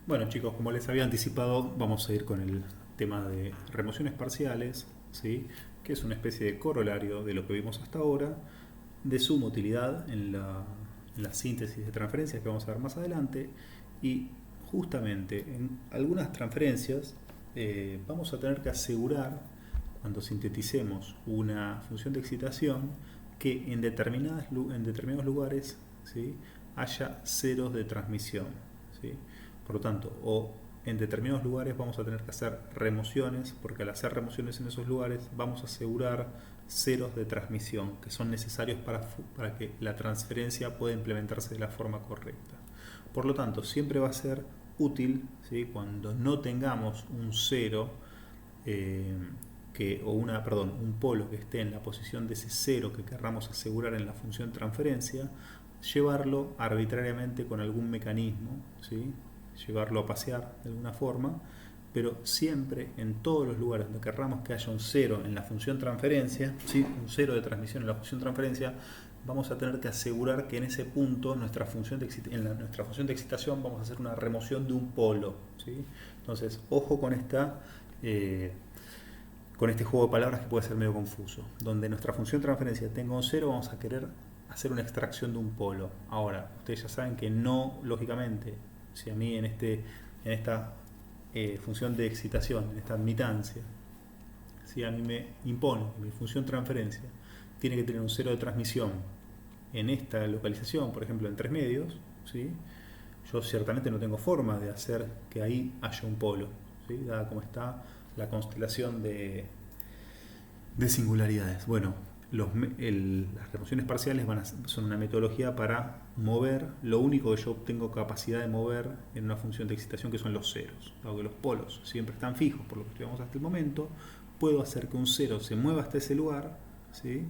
Bueno chicos, como les había anticipado, vamos a ir con el tema de remociones parciales, ¿sí? Que es una especie de corolario de lo que vimos hasta ahora, de suma utilidad en la síntesis de transferencias que vamos a ver más adelante. Y justamente en algunas transferencias vamos a tener que asegurar, cuando sinteticemos una función de excitación, que en determinados lugares, ¿sí?, haya ceros de transmisión, ¿sí? Por lo tanto, o en determinados lugares vamos a tener que hacer remociones, porque al hacer remociones en esos lugares vamos a asegurar ceros de transmisión que son necesarios para que la transferencia pueda implementarse de la forma correcta. Por lo tanto, siempre va a ser útil, ¿sí?, cuando no tengamos un cero un polo que esté en la posición de ese cero que querramos asegurar en la función transferencia, llevarlo arbitrariamente con algún mecanismo, ¿sí?, llevarlo a pasear de alguna forma, pero siempre en todos los lugares donde querramos que haya un cero en la función transferencia, ¿sí?, un cero de transmisión en la función transferencia, vamos a tener que asegurar que en ese punto nuestra función de excitación vamos a hacer una remoción de un polo, ¿sí? Entonces, ojo con este juego de palabras que puede ser medio confuso. Donde nuestra función transferencia tenga un cero, vamos a querer hacer una extracción de un polo. Ahora, ustedes ya saben que no, lógicamente, si a mí en esta función de excitación, en esta admitancia, si a mí me impone que mi función transferencia tiene que tener un cero de transmisión en esta localización, por ejemplo en 3 medios, ¿sí?, yo ciertamente no tengo forma de hacer que ahí haya un polo, ¿sí?, dada como está la constelación de singularidades. Bueno, las remociones parciales son una metodología para mover lo único que yo tengo capacidad de mover en una función de excitación, que son los ceros. Dado que los polos siempre están fijos por lo que estudiamos hasta el momento, puedo hacer que un cero se mueva hasta ese lugar, ¿sí?,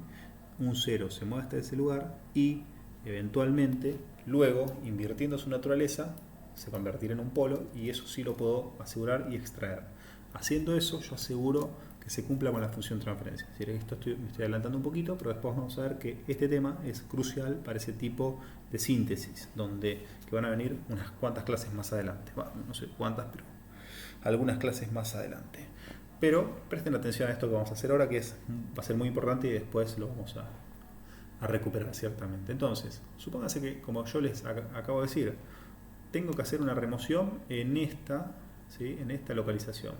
un cero se mueva hasta ese lugar y eventualmente, luego, invirtiendo su naturaleza, se convertirá en un polo, y eso sí lo puedo asegurar y extraer. Haciendo eso, yo aseguro que se cumpla con la función transferencia. Si me estoy adelantando un poquito, pero después vamos a ver que este tema es crucial para ese tipo de síntesis, que van a venir unas cuantas clases más adelante. Bueno, no sé cuántas, pero algunas clases más adelante. Pero presten atención a esto que vamos a hacer ahora, que va a ser muy importante, y después lo vamos a recuperar ciertamente. Entonces, supónganse que, como yo les acabo de decir, tengo que hacer una remoción en esta, ¿sí?, en esta localización.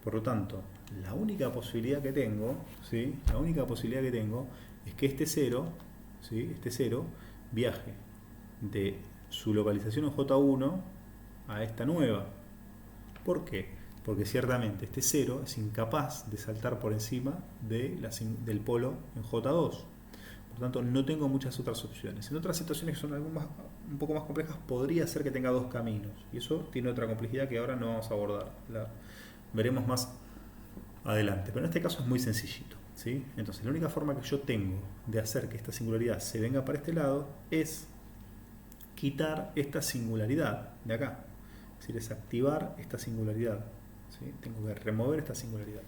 Por lo tanto, la única posibilidad que tengo, ¿sí?, la única posibilidad que tengo es que este cero, ¿sí?, este cero viaje de su localización en J1 a esta nueva. ¿Por qué? Porque ciertamente este cero es incapaz de saltar por encima del polo en J2. Por lo tanto, no tengo muchas otras opciones. En otras situaciones que son un poco más complejas, podría ser que tenga dos caminos. Y eso tiene otra complejidad que ahora no vamos a abordar. La veremos más adelante. Pero en este caso es muy sencillito, ¿sí? Entonces, la única forma que yo tengo de hacer que esta singularidad se venga para este lado es quitar esta singularidad de acá. Es decir, es activar esta singularidad, ¿sí? Tengo que remover esta singularidad.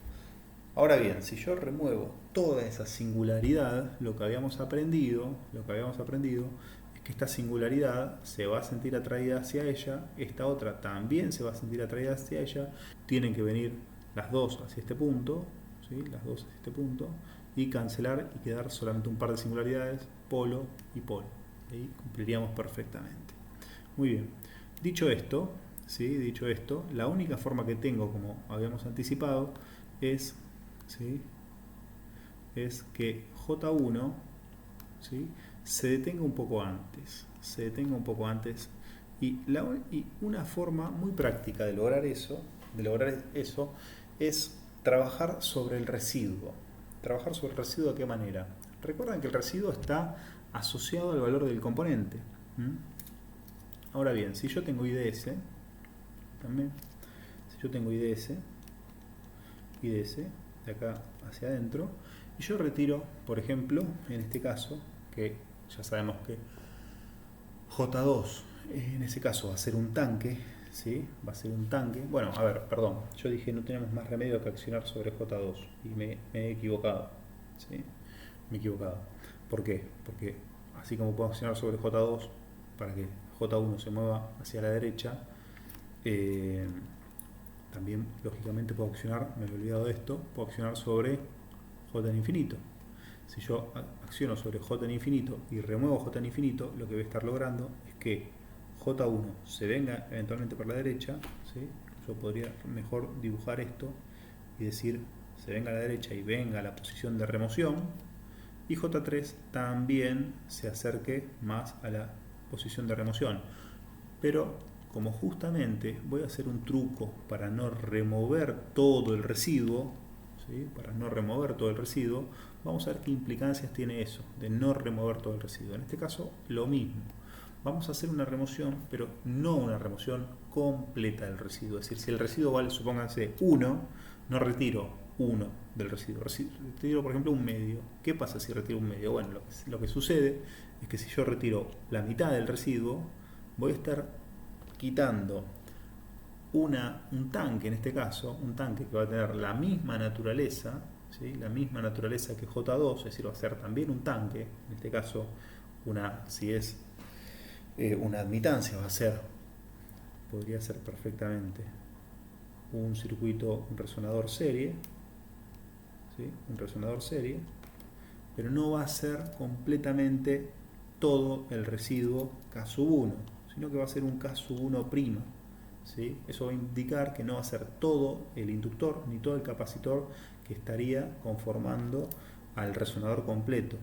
Ahora bien, si yo remuevo toda esa singularidad, lo que habíamos aprendido es que esta singularidad se va a sentir atraída hacia ella, esta otra también se va a sentir atraída hacia ella, tienen que venir las dos hacia este punto, ¿sí?, las dos hacia este punto, y cancelar y quedar solamente un par de singularidades, polo y polo. Ahí cumpliríamos perfectamente. Muy bien. Dicho esto, ¿sí?, dicho esto, la única forma que tengo, como habíamos anticipado, es, ¿sí?, es que J1, ¿sí?, se detenga un poco antes. Y una forma muy práctica de lograr eso es trabajar sobre el residuo. ¿Trabajar sobre el residuo de qué manera? Recuerden que el residuo está asociado al valor del componente. Ahora bien, si yo tengo IDS, también, si yo tengo IDS de acá hacia adentro, y yo retiro, por ejemplo, en este caso, que ya sabemos que J2 en ese caso va a ser un tanque, ¿sí?, va a ser un tanque. Bueno, a ver, perdón, yo dije no tenemos más remedio que accionar sobre J2 y me he equivocado, ¿sí?, me he equivocado. ¿Por qué? Porque así como puedo accionar sobre J2 para que J1 se mueva hacia la derecha, también lógicamente puedo accionar, me he olvidado de esto, puedo accionar sobre j en infinito. Si yo acciono sobre j en infinito y remuevo j en infinito, lo que voy a estar logrando es que j1 se venga eventualmente por la derecha, ¿sí? Yo podría mejor dibujar esto y decir se venga a la derecha y venga a la posición de remoción, y j3 también se acerque más a la posición de remoción. Pero como justamente voy a hacer un truco para no remover todo el residuo, ¿sí? Para no remover todo el residuo, vamos a ver qué implicancias tiene eso, de no remover todo el residuo. En este caso, lo mismo. Vamos a hacer una remoción, pero no una remoción completa del residuo. Es decir, si el residuo vale, supónganse, 1, no retiro 1 del residuo. Retiro, por ejemplo, un medio. ¿Qué pasa si retiro un medio? Bueno, lo que sucede es que si yo retiro la mitad del residuo, voy a estar quitando un tanque, en este caso, un tanque que va a tener la misma naturaleza, ¿sí? La misma naturaleza que J2, es decir, va a ser también un tanque, en este caso, si es una admitancia, va a ser, podría ser perfectamente un circuito, un resonador serie, ¿sí? Un resonador serie, pero no va a ser completamente todo el residuo K1, sino que va a ser un K1'. ¿Sí? Eso va a indicar que no va a ser todo el inductor ni todo el capacitor que estaría conformando al resonador completo.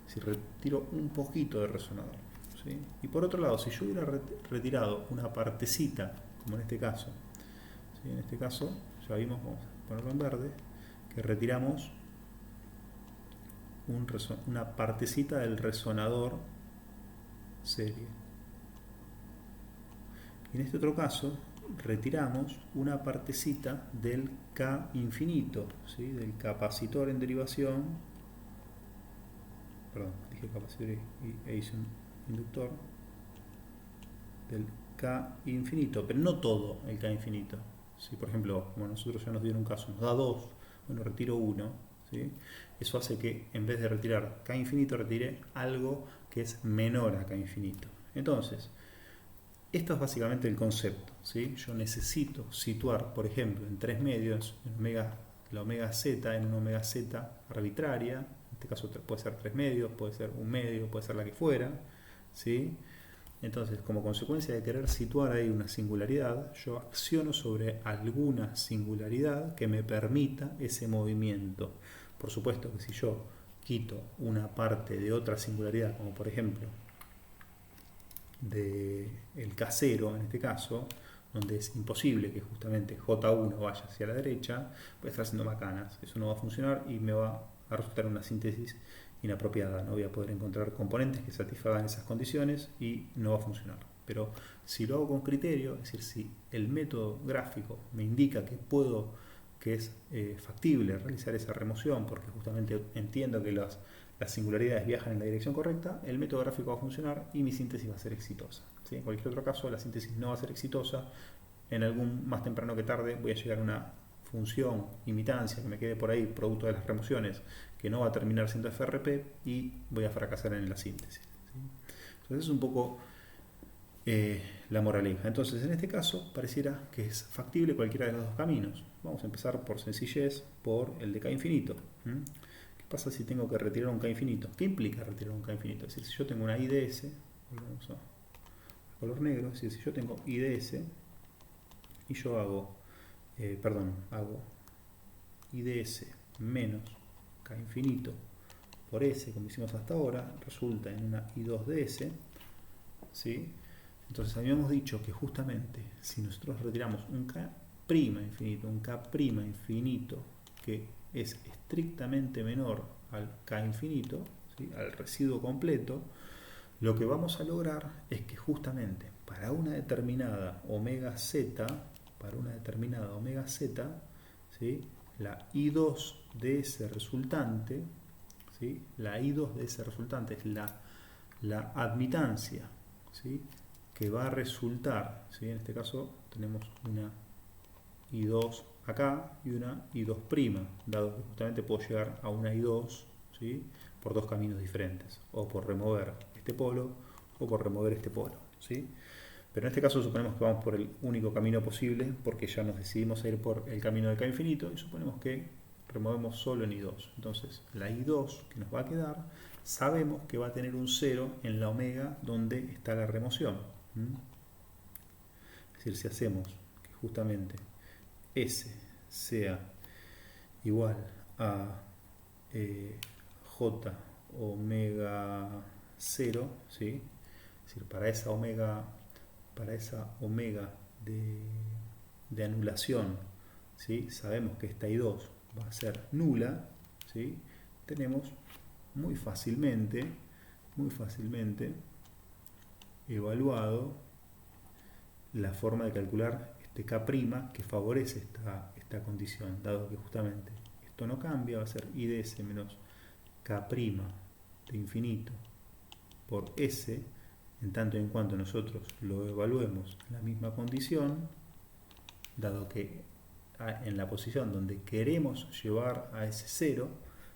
Si retiro un poquito de resonador, ¿sí? Y por otro lado, si yo hubiera retirado una partecita, como en este caso, ¿sí? En este caso ya vimos, vamos a ponerlo en verde, que retiramos una partecita del resonador serie. Y en este otro caso retiramos una partecita del K infinito, ¿sí? Del capacitor en derivación, perdón, dije capacitor e hice un inductor, del K infinito, pero no todo el K infinito. Si por ejemplo, como nosotros ya nos dieron un caso, nos da 2, bueno, retiro 1, ¿sí? Eso hace que en vez de retirar K infinito, retire algo que es menor a K infinito. Entonces, esto es básicamente el concepto, ¿sí? Yo necesito situar, por ejemplo, en 3 medios, la omega z en una omega z arbitraria, en este caso puede ser 3 medios, puede ser un medio, puede ser la que fuera, ¿sí? Entonces, como consecuencia de querer situar ahí una singularidad, yo acciono sobre alguna singularidad que me permita ese movimiento. Por supuesto que si yo quito una parte de otra singularidad, como por ejemplo del casero en este caso, donde es imposible que justamente J1 vaya hacia la derecha, voy a estar haciendo macanas, eso no va a funcionar y me va a resultar una síntesis inapropiada, no voy a poder encontrar componentes que satisfagan esas condiciones y no va a funcionar. Pero si lo hago con criterio, es decir, si el método gráfico me indica que es factible realizar esa remoción, porque justamente entiendo que las singularidades viajan en la dirección correcta, el método gráfico va a funcionar y mi síntesis va a ser exitosa, ¿sí? En cualquier otro caso, la síntesis no va a ser exitosa, en algún más temprano que tarde voy a llegar a una función, imitancia, que me quede por ahí, producto de las remociones, que no va a terminar siendo FRP y voy a fracasar en la síntesis, ¿sí? Entonces es un poco la moraleja. Entonces en este caso pareciera que es factible cualquiera de los dos caminos. Vamos a empezar por sencillez, por el de K infinito. ¿Qué pasa si tengo que retirar un K infinito? ¿Qué implica retirar un K infinito? Es decir, si yo tengo una IDS, vamos a color negro, es decir, si yo tengo IDS y yo hago IDS menos K infinito por S, como hicimos hasta ahora, resulta en una I2DS, ¿sí? Entonces habíamos dicho que justamente si nosotros retiramos un K' infinito, un K' infinito que es estrictamente menor al K infinito, ¿sí? Al residuo completo, lo que vamos a lograr es que justamente para una determinada omega z, ¿sí? La I2 de ese resultante, ¿sí? La I2 de ese resultante es la admitancia, ¿sí? Que va a resultar, ¿sí? En este caso tenemos una I2 acá y una I2', dado que justamente puedo llegar a una I2, ¿sí? Por dos caminos diferentes, o por remover este polo o por remover este polo, ¿sí? Pero en este caso suponemos que vamos por el único camino posible porque ya nos decidimos a ir por el camino de K infinito y suponemos que removemos solo en I2. Entonces la I2 que nos va a quedar, sabemos que va a tener un 0 en la omega donde está la remoción. Es decir, si hacemos que justamente S sea igual a J omega 0, ¿sí? Es decir, para esa omega de anulación, ¿sí? Sabemos que esta I2 va a ser nula, ¿sí? Tenemos muy fácilmente evaluado la forma de calcular este K' que favorece esta condición, dado que justamente esto no cambia, va a ser I de S menos K' de infinito por S, en tanto y en cuanto nosotros lo evaluemos en la misma condición, dado que en la posición donde queremos llevar a ese 0,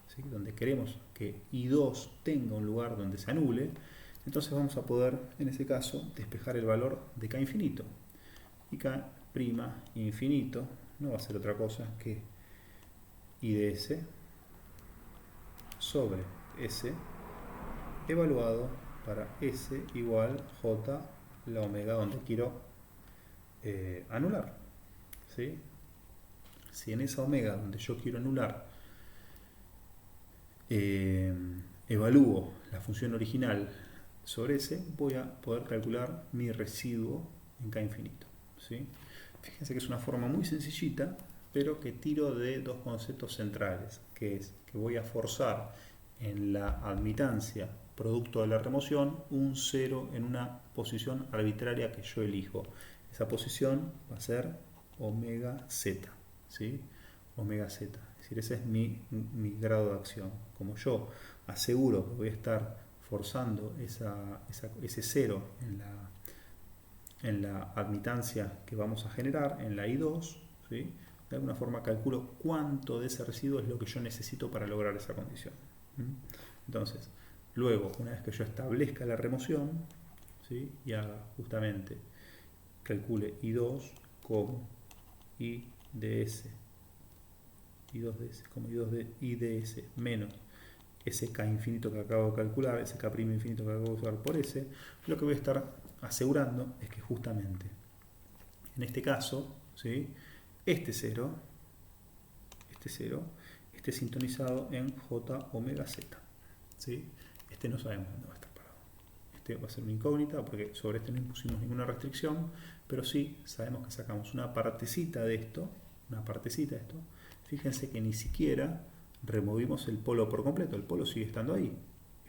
¿sí? Donde queremos que I2 tenga un lugar donde se anule, entonces vamos a poder, en ese caso, despejar el valor de K infinito. Y K' infinito no va a ser otra cosa que I de S sobre S evaluado para S igual J la omega donde quiero anular, ¿sí? Si en esa omega donde yo quiero anular evalúo la función original sobre S, voy a poder calcular mi residuo en K infinito, ¿sí? Fíjense que es una forma muy sencillita, pero que tiro de dos conceptos centrales, que es que voy a forzar en la admitancia producto de la remoción un 0 en una posición arbitraria que yo elijo. Esa posición va a ser omega z, ¿sí? Omega z, es decir, ese es mi grado de acción. Como yo aseguro que voy a estar forzando ese 0 en la admitancia que vamos a generar, en la I2, ¿sí? De alguna forma calculo cuánto de ese residuo es lo que yo necesito para lograr esa condición. Entonces, luego, una vez que yo establezca la remoción, ¿sí? Y haga justamente, calcule I2 como I de S, I2 de S, como I de S menos ese K infinito que acabo de calcular, ese K' infinito que acabo de usar por S, lo que voy a estar asegurando es que justamente en este caso, ¿sí? este 0 esté sintonizado en J omega Z, ¿sí? Este no sabemos dónde va a estar parado. Este va a ser una incógnita porque sobre este no impusimos ninguna restricción, pero sí sabemos que sacamos una partecita de esto, Fíjense que ni siquiera removimos el polo por completo, el polo sigue estando ahí.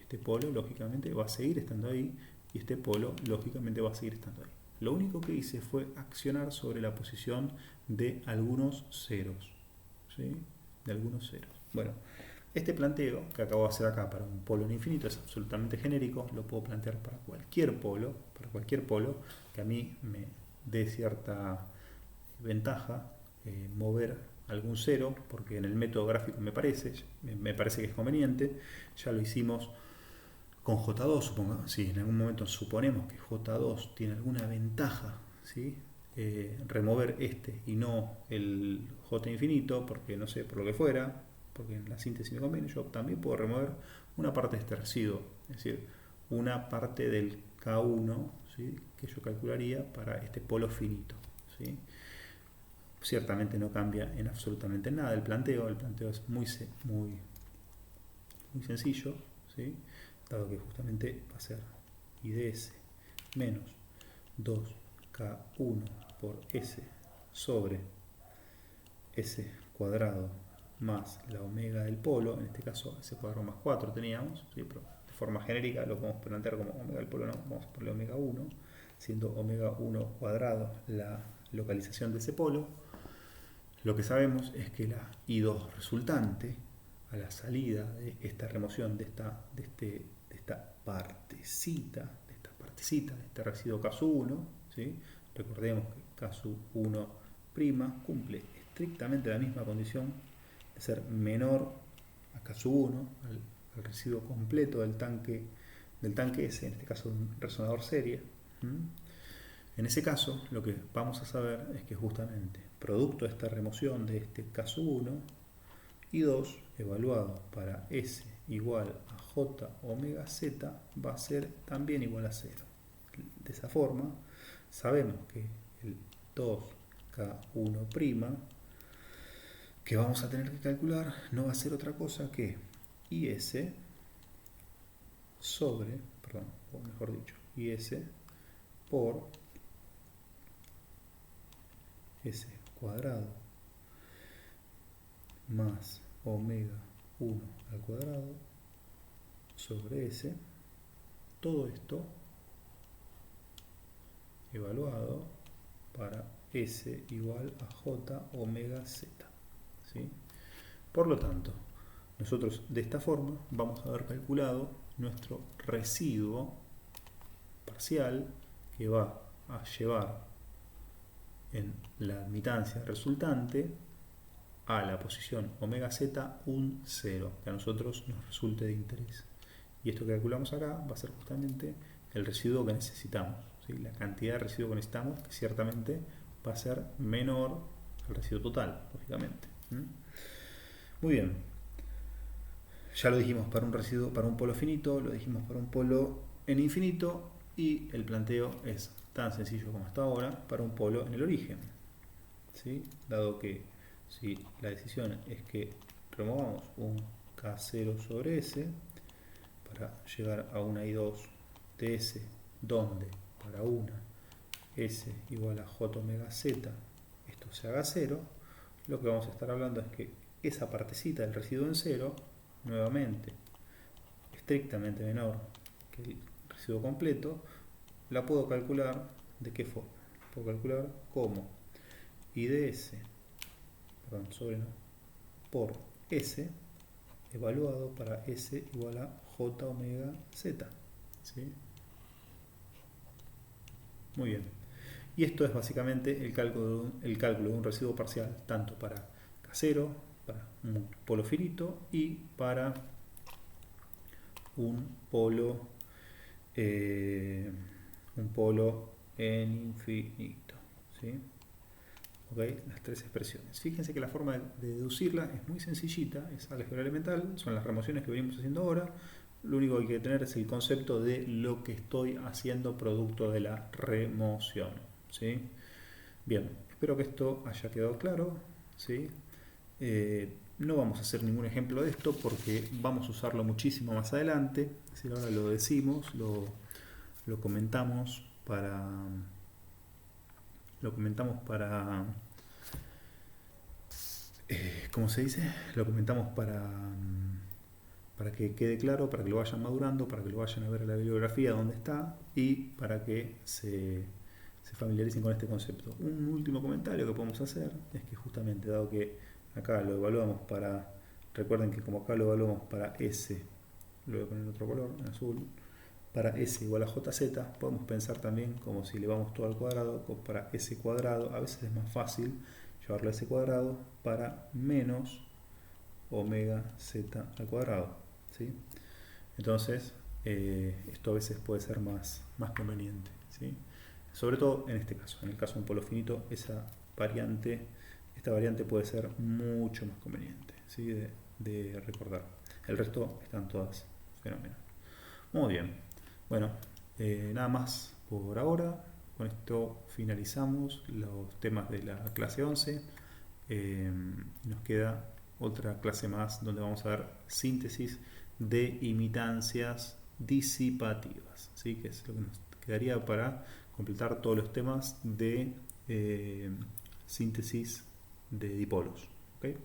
Este polo lógicamente va a seguir estando ahí y este polo lógicamente va a seguir estando ahí. Lo único que hice fue accionar sobre la posición de algunos ceros, ¿sí? De algunos ceros. Bueno, este planteo que acabo de hacer acá para un polo en infinito es absolutamente genérico, lo puedo plantear para cualquier polo que a mí me dé cierta ventaja mover algún cero, porque en el método gráfico me parece que es conveniente. Ya lo hicimos con J2, supongo. Si en algún momento suponemos que J2 tiene alguna ventaja, ¿sí? Remover este y no el J infinito, porque no sé, por lo que fuera, porque en la síntesis me conviene, yo también puedo remover una parte de este residuo, es decir, una parte del K1, ¿sí? Que yo calcularía para este polo finito, ¿sí? Ciertamente no cambia en absolutamente nada el planteo es muy sencillo, ¿sí? Dado que justamente va a ser I de S menos 2K1 por S sobre S cuadrado más la omega del polo, en este caso S cuadrado más 4 teníamos, ¿sí? Pero de forma genérica lo podemos plantear como omega del polo, no, vamos a ponerle omega 1, siendo omega 1 cuadrado la localización de ese polo. Lo que sabemos es que la I2 resultante a la salida de esta remoción de esta partecita, de este residuo K1, ¿sí? Recordemos que K1' cumple estrictamente la misma condición de ser menor a K1, al residuo completo del tanque S, en este caso un resonador serie. En ese caso, lo que vamos a saber es que justamente producto de esta remoción de este caso 1 y 2 evaluado para S igual a J omega Z va a ser también igual a 0. De esa forma, sabemos que el 2K1' que vamos a tener que calcular no va a ser otra cosa que IS sobre, perdón, o mejor dicho, IS por S cuadrado más omega 1 al cuadrado sobre S, todo esto evaluado para S igual a J omega Z. ¿Sí? Por lo tanto, nosotros de esta forma vamos a haber calculado nuestro residuo parcial que va a llevar en la admitancia resultante a la posición omega z un 0, que a nosotros nos resulte de interés. Y esto que calculamos acá va a ser justamente el residuo que necesitamos, ¿sí? La cantidad de residuo que necesitamos, que ciertamente va a ser menor al residuo total, lógicamente. Muy bien. Ya lo dijimos para un residuo, para un polo finito, lo dijimos para un polo en infinito, y el planteo es tan sencillo como hasta ahora para un polo en el origen. ¿Sí? Dado que si la decisión es que removamos un K0 sobre S para llegar a una I2 de S, donde para una S igual a J omega Z esto se haga 0, lo que vamos a estar hablando es que esa partecita del residuo en 0, nuevamente estrictamente menor que el residuo completo, la puedo calcular de qué forma. Puedo calcular como I de S, perdón, sobre no, por S evaluado para S igual a J omega Z. ¿Sí? Muy bien. Y esto es básicamente el cálculo de un residuo parcial, tanto para K0, para un polo finito, y para un polo en infinito. ¿Sí? ¿Okay? Las tres expresiones. Fíjense que la forma de deducirla es muy sencillita, es álgebra elemental, son las remociones que venimos haciendo ahora. Lo único que hay que tener es el concepto de lo que estoy haciendo producto de la remoción. ¿Sí? Bien, espero que esto haya quedado claro. ¿Sí? No vamos a hacer ningún ejemplo de esto porque vamos a usarlo muchísimo más adelante. Es decir, ahora lo decimos, lo comentamos para... ¿cómo se dice? Lo comentamos para que quede claro, para que lo vayan madurando, para que lo vayan a ver en la bibliografía donde está y para que se familiaricen con este concepto. Un último comentario que podemos hacer es que justamente dado que acá lo evaluamos para, recuerden que como acá lo evaluamos para S, lo voy a poner en otro color, en azul, para S igual a JZ, podemos pensar también como si elevamos todo al cuadrado, como para S cuadrado, a veces es más fácil llevarlo a S cuadrado para menos omega Z al cuadrado. ¿Sí? Entonces, esto a veces puede ser más conveniente. ¿Sí? Sobre todo en este caso, en el caso de un polo finito, esta variante puede ser mucho más conveniente, ¿sí? de recordar. El resto están todas fenomenal. Muy bien. Bueno, nada más por ahora. Con esto finalizamos los temas de la clase 11. Nos queda otra clase más donde vamos a ver síntesis de imitancias disipativas, ¿sí? Que es lo que nos quedaría para completar todos los temas de síntesis de dipolos. ¿Okay?